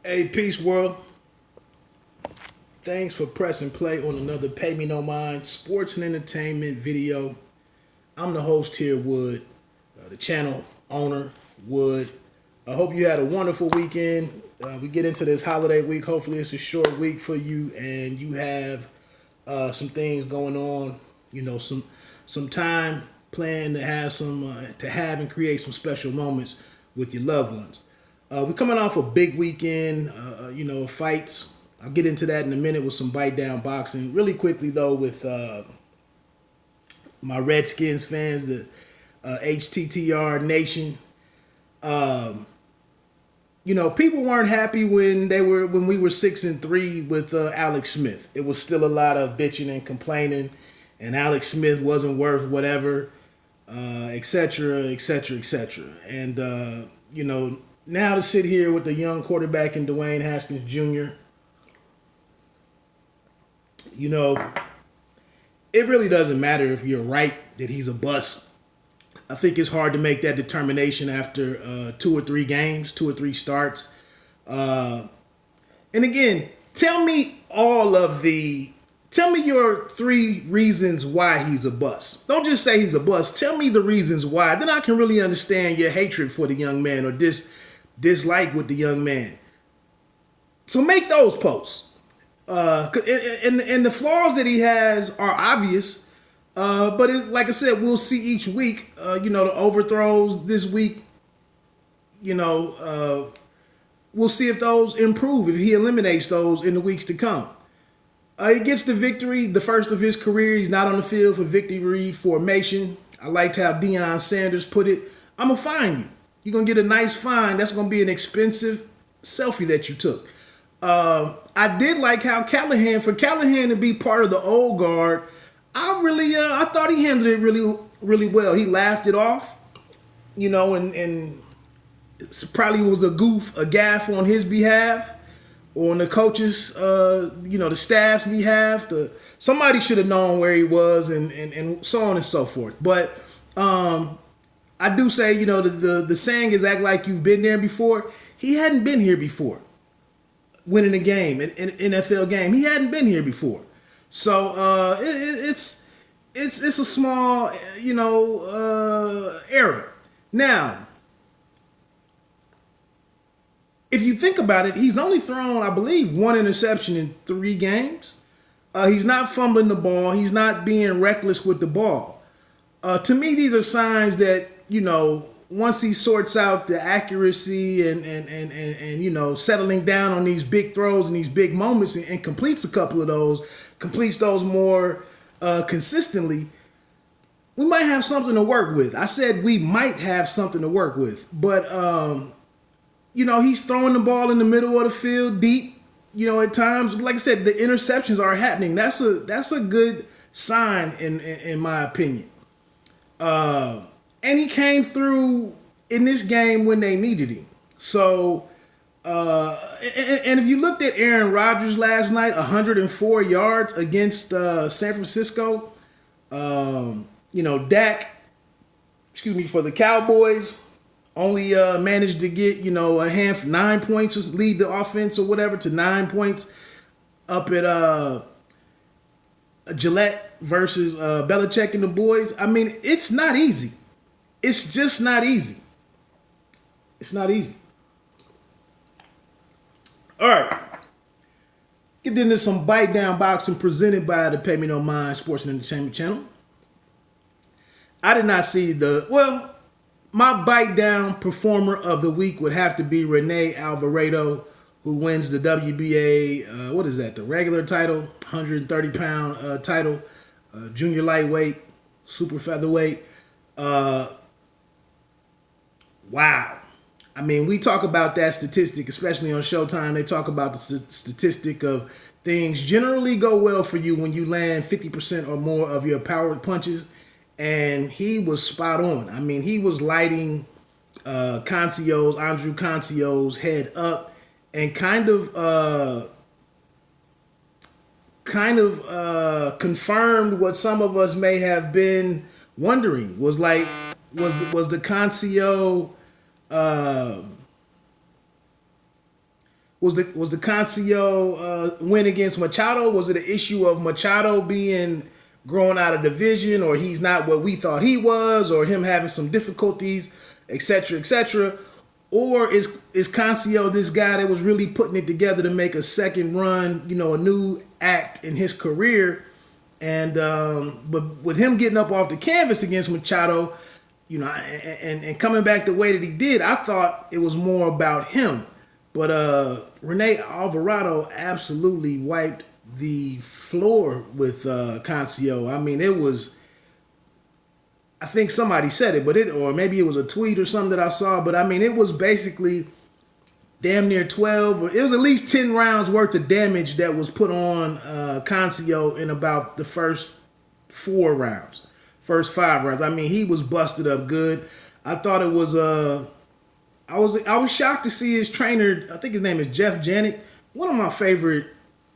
Hey, peace world. Thanks for pressing play on another Pay Me No Mind sports and entertainment video. I'm the host here, Wood, the channel owner, Wood. I hope you had a wonderful weekend. We get into this holiday week. Hopefully, it's a short week for you, and you have some things going on. You know, some time planned to have and create some special moments with your loved ones. We're coming off a big weekend, fights. I'll get into that in a minute with some bite down boxing. Really quickly though, with my Redskins fans, the HTTR Nation. People weren't happy when we were 6-3 with Alex Smith. It was still a lot of bitching and complaining, and Alex Smith wasn't worth whatever, etc., etc., etc. And now to sit here with the young quarterback in Dwayne Haskins Jr., it really doesn't matter if you're right that he's a bust. I think it's hard to make that determination after 2 or 3 games, 2 or 3 starts. And again, tell me your 3 reasons why he's a bust. Don't just say he's a bust. Tell me the reasons why. Then I can really understand your hatred for the young man or dislike with the young man. So make those posts. And the flaws that he has are obvious. But like I said, we'll see each week. The overthrows this week, we'll see if those improve, if he eliminates those in the weeks to come. He gets the victory, the first of his career. He's not on the field for victory formation. I liked how Deion Sanders put it. I'm going to fine you. You're going to get a nice fine. That's going to be an expensive selfie that you took. I did like how Callahan to be part of the old guard, I thought he handled it really, really well. He laughed it off, and it probably was a gaffe on his behalf, or on the coaches, the staff's behalf. Somebody should have known where he was, and so on and so forth. But I do say, the saying is act like you've been there before. He hadn't been here before, winning a game, an NFL game. He hadn't been here before. So it's a small, error. Now, if you think about it, he's only thrown, I believe, 1 interception in 3 games. He's not fumbling the ball. He's not being reckless with the ball. To me, these are signs that, once he sorts out the accuracy and settling down on these big throws and these big moments and completes a couple of those, completes those more consistently, we might have something to work with. I said we might have something to work with. But, he's throwing the ball in the middle of the field deep, at times. Like I said, the interceptions are happening. That's a good sign in my opinion. And he came through in this game when they needed him. So, and if you looked at Aaron Rodgers last night, 104 yards against San Francisco. Dak, for the Cowboys, only managed to get, 9 points, just lead the offense or whatever to 9 points up at Gillette versus Belichick and the boys. I mean, it's not easy. It's just not easy. It's not easy. All right. Get into some bite down boxing presented by the Pay Me No Mind Sports and Entertainment Channel. I did not see my bite down performer of the week would have to be Rene Alvarado, who wins the WBA, the regular title, 130-pound title, junior lightweight, super featherweight. Wow. I mean, we talk about that statistic, especially on Showtime. They talk about the statistic of things generally go well for you when you land 50% or more of your power punches. And he was spot on. I mean, he was lighting Andrew Cancio's head up and kind of confirmed what some of us may have been wondering. Was the Cancio Was the Cancio win against Machado? Was it an issue of Machado being growing out of division, or he's not what we thought he was, or him having some difficulties, etc., etc.? Or is Cancio this guy that was really putting it together to make a second run, a new act in his career? And but with him getting up off the canvas against Machado, and coming back the way that he did, I thought it was more about him. But Rene Alvarado absolutely wiped the floor with Cancio. I mean, it was, I think somebody said it, or maybe it was a tweet or something that I saw, but I mean, it was basically damn near 12, or it was at least 10 rounds worth of damage that was put on Cancio in about the first 5 rounds. I mean, he was busted up good. I thought it was I was shocked to see his trainer. I think his name is Jeff Janik, one of my favorite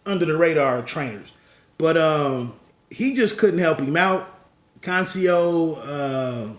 under the radar trainers. But he just couldn't help him out. Cancio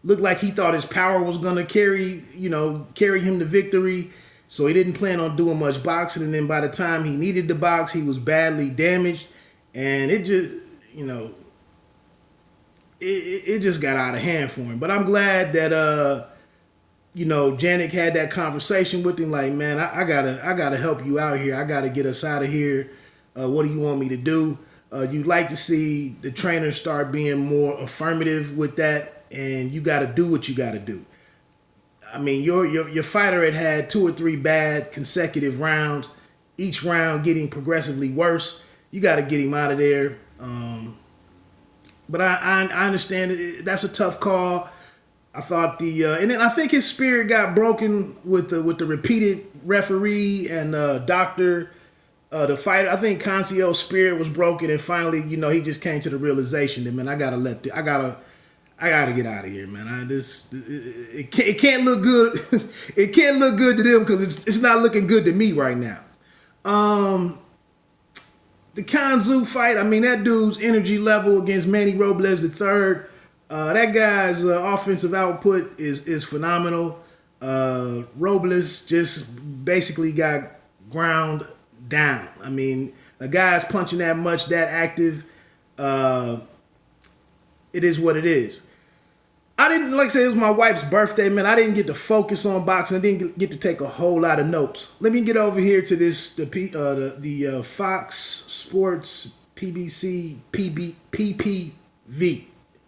looked like he thought his power was gonna carry him to victory. So he didn't plan on doing much boxing, and then by the time he needed to box, he was badly damaged, and it just it just got out of hand for him. But I'm glad that Janik had that conversation with him, like, man, I gotta help you out here. I gotta get us out of here. What do you want me to do? You'd like to see the trainer start being more affirmative with that, and you got to do what you got to do. I mean, your fighter had 2 or 3 bad consecutive rounds, each round getting progressively worse. You got to get him out of there. But I understand that's a tough call. I thought and then I think his spirit got broken with the repeated referee and doctor. The fighter, I think Cancio's spirit was broken, and finally, he just came to the realization that, man, I gotta get out of here, man. It can't look good. It can't look good to them because it's not looking good to me right now. The Kanzu fight, I mean, that dude's energy level against Manny Robles III, that guy's offensive output is phenomenal. Robles just basically got ground down. I mean, a guy's punching that much, that active. It is what it is. I didn't, like I said, it was my wife's birthday, man. I didn't get to focus on boxing. I didn't get to take a whole lot of notes. Let me get over here to the Fox Sports PPV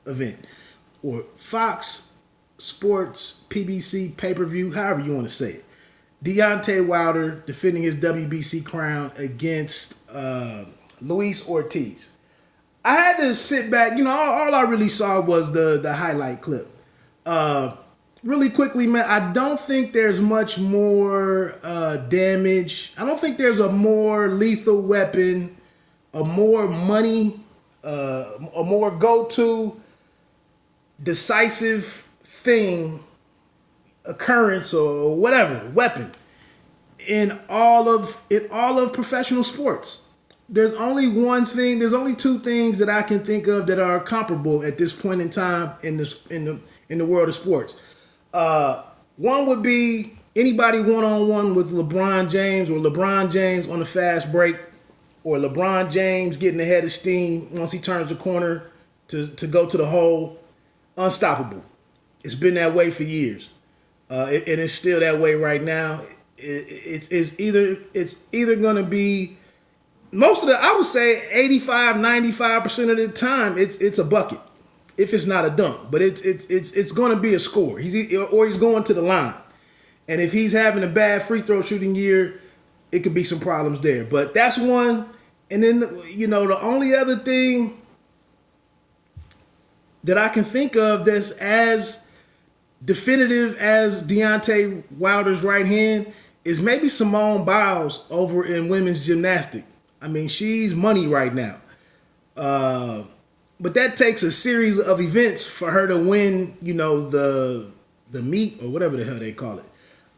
event, or Fox Sports PBC pay-per-view, however you want to say it. Deontay Wilder defending his WBC crown against Luis Ortiz. I had to sit back. All I really saw was the highlight clip. Really quickly, man, I don't think there's much more damage. I don't think there's a more lethal weapon, a more money, a more go-to decisive thing, occurrence, or whatever weapon in all of professional sports. There's only two things that I can think of that are comparable at this point in time in the world of sports. One would be anybody one-on-one with LeBron James, or LeBron James on a fast break, or LeBron James getting ahead of steam once he turns the corner to go to the hole. Unstoppable. It's been that way for years. And it's still that way right now. It's either going to be, I would say 85, 95% of the time, it's a bucket, if it's not a dunk. But it's going to be a score. He's going to the line. And if he's having a bad free throw shooting year, it could be some problems there. But that's one. And then, the only other thing that I can think of that's as definitive as Deontay Wilder's right hand is maybe Simone Biles over in women's gymnastics. I mean, she's money right now. But that takes a series of events for her to win, the meet, or whatever the hell they call it.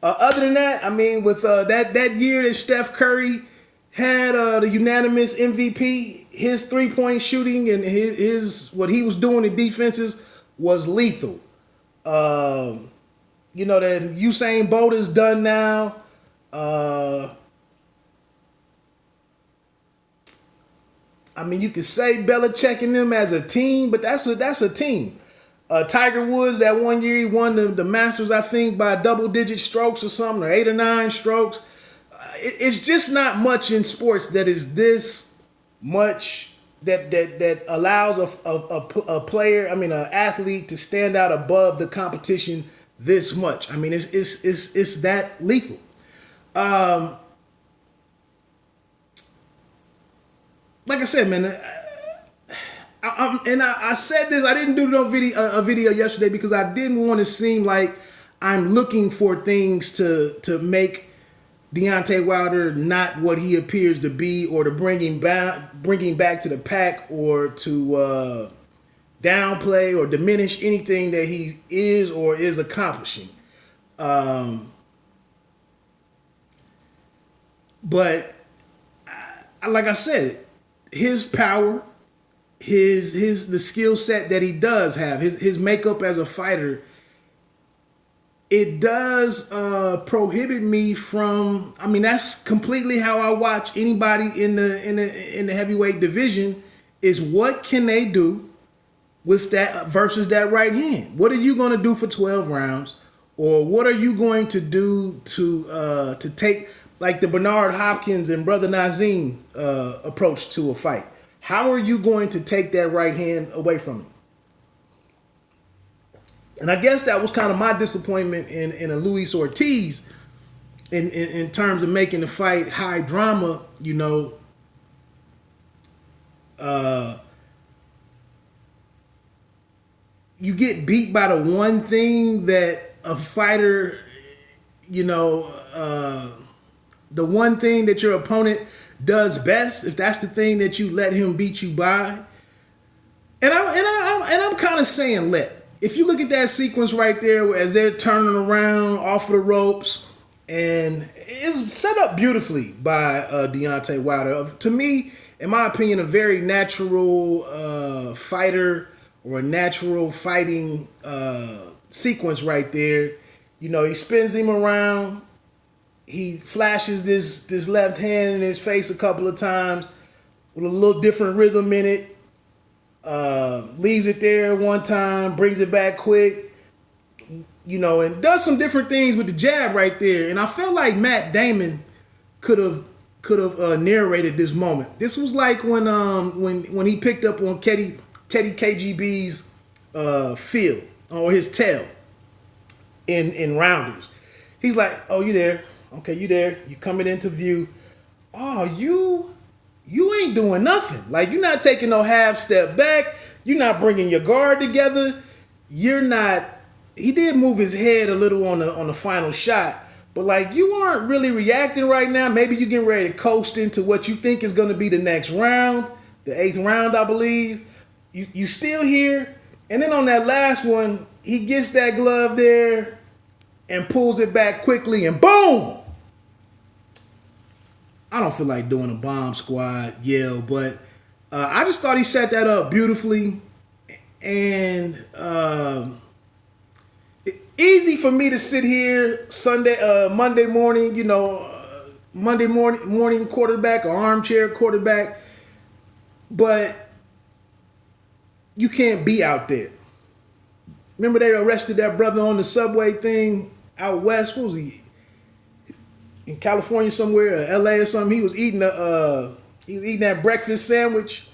Other than that, I mean, with that year that Steph Curry had the unanimous MVP, his three-point shooting and his what he was doing in defenses was lethal. That Usain Bolt is done now. I mean, you could say Belichick and them as a team, but that's a team. Tiger Woods, that one year he won the Masters, I think, by double-digit strokes or something, or 8 or 9 strokes. It's just not much in sports that is this much that allows a player, I mean, an athlete to stand out above the competition this much. I mean, it's that lethal. Like I said, man, I said this. I didn't do no a video yesterday because I didn't want to seem like I'm looking for things to make Deontay Wilder not what he appears to be, or to bring him back to the pack, or to downplay or diminish anything that he is or is accomplishing. But like I said, his power, the skill set that he does have, his makeup as a fighter, it does prohibit me from. I mean, that's completely how I watch anybody in the heavyweight division. Is what can they do with that versus that right hand? What are you going to do for 12 rounds, or what are you going to do to take, like the Bernard Hopkins and Brother Nazim approach to a fight? How are you going to take that right hand away from him? And I guess that was kind of my disappointment in a Luis Ortiz in terms of making the fight high drama. You know, you get beat by the one thing that a fighter, you know, the one thing that your opponent does best, if that's the thing that you let him beat you by. And I'm kind of saying let. If you look at that sequence right there as they're turning around off of the ropes, and it's set up beautifully by Deontay Wilder. To me, in my opinion, a very natural fighter, or a natural fighting sequence right there. You know, he spins him around. He flashes this left hand in his face a couple of times with a little different rhythm in it. Leaves it there one time, brings it back quick, you know, and does some different things with the jab right there. And I felt like Matt Damon could have narrated this moment. This was like when he picked up on Teddy KGB's feel, or his tail in Rounders. He's like, "Oh, you there? Okay, you there? You coming into view? Oh, you ain't doing nothing. Like, you're not taking no half step back. You're not bringing your guard together. You're not." He did move his head a little on the final shot, but like, you aren't really reacting right now. Maybe you're getting ready to coast into what you think is going to be the next round, the 8th round, I believe. You still here, and then on that last one, he gets that glove there and pulls it back quickly, and boom! I don't feel like doing a bomb squad yell, but I just thought he set that up beautifully. And easy for me to sit here Monday morning, you know, Monday morning quarterback or armchair quarterback, but you can't be out there. Remember they arrested that brother on the subway thing out west? What was he? In California somewhere, or LA or something. He was eating that breakfast sandwich.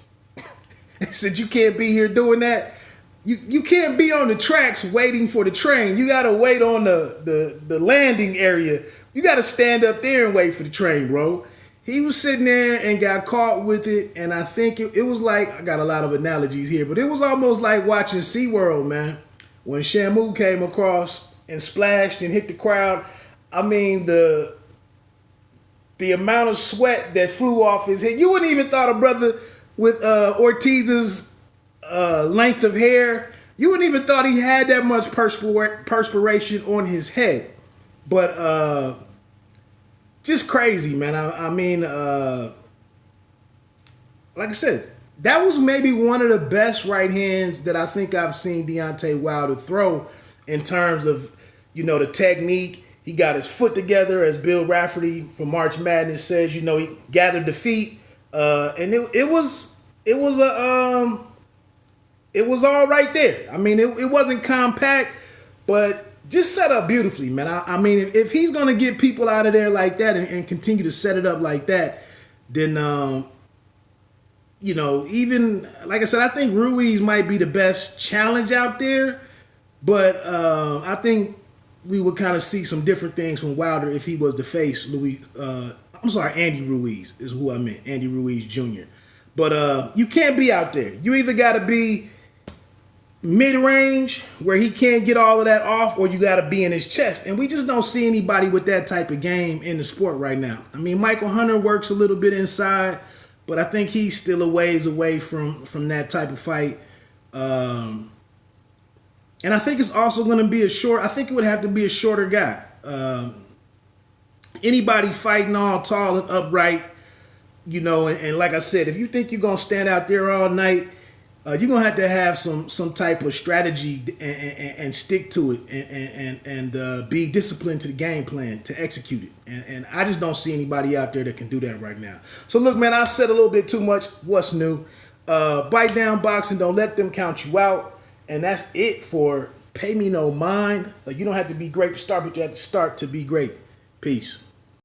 They said, "You can't be here doing that. You can't be on the tracks waiting for the train. You gotta wait on the landing area. You gotta stand up there and wait for the train, bro." He was sitting there and got caught with it, and I think it was like, I got a lot of analogies here, but it was almost like watching SeaWorld, man. When Shamu came across and splashed and hit the crowd, I mean, the amount of sweat that flew off his head. You wouldn't even thought a brother with Ortiz's length of hair, you wouldn't even thought he had that much perspiration on his head. But just crazy, man. I mean, like I said, that was maybe one of the best right hands that I think I've seen Deontay Wilder throw in terms of, you know, the technique. He got his foot together, as Bill Rafferty from March Madness says. You know, he gathered the feet, and it was all right there. I mean, it wasn't compact, but just set up beautifully, man. I mean, if he's gonna get people out of there like that and continue to set it up like that, then you know, even like I said, I think Ruiz might be the best challenge out there, but I think we would kind of see some different things from Wilder if he was to face Andy Ruiz is who I meant, Andy Ruiz Jr. But you can't be out there. You either got to be mid-range where he can't get all of that off, or you got to be in his chest. And we just don't see anybody with that type of game in the sport right now. I mean, Michael Hunter works a little bit inside, but I think he's still a ways away from that type of fight. And I think it's also going to be I think it would have to be a shorter guy. Anybody fighting all tall and upright, you know, and like I said, if you think you're going to stand out there all night, you're gonna have to have some type of strategy and stick to it and be disciplined to the game plan to execute it. And I just don't see anybody out there that can do that right now. So look, man, I've said a little bit too much. What's new? Bite down boxing. Don't let them count you out. And that's it for Pay Me No Mind. You don't have to be great to start, but you have to start to be great. Peace.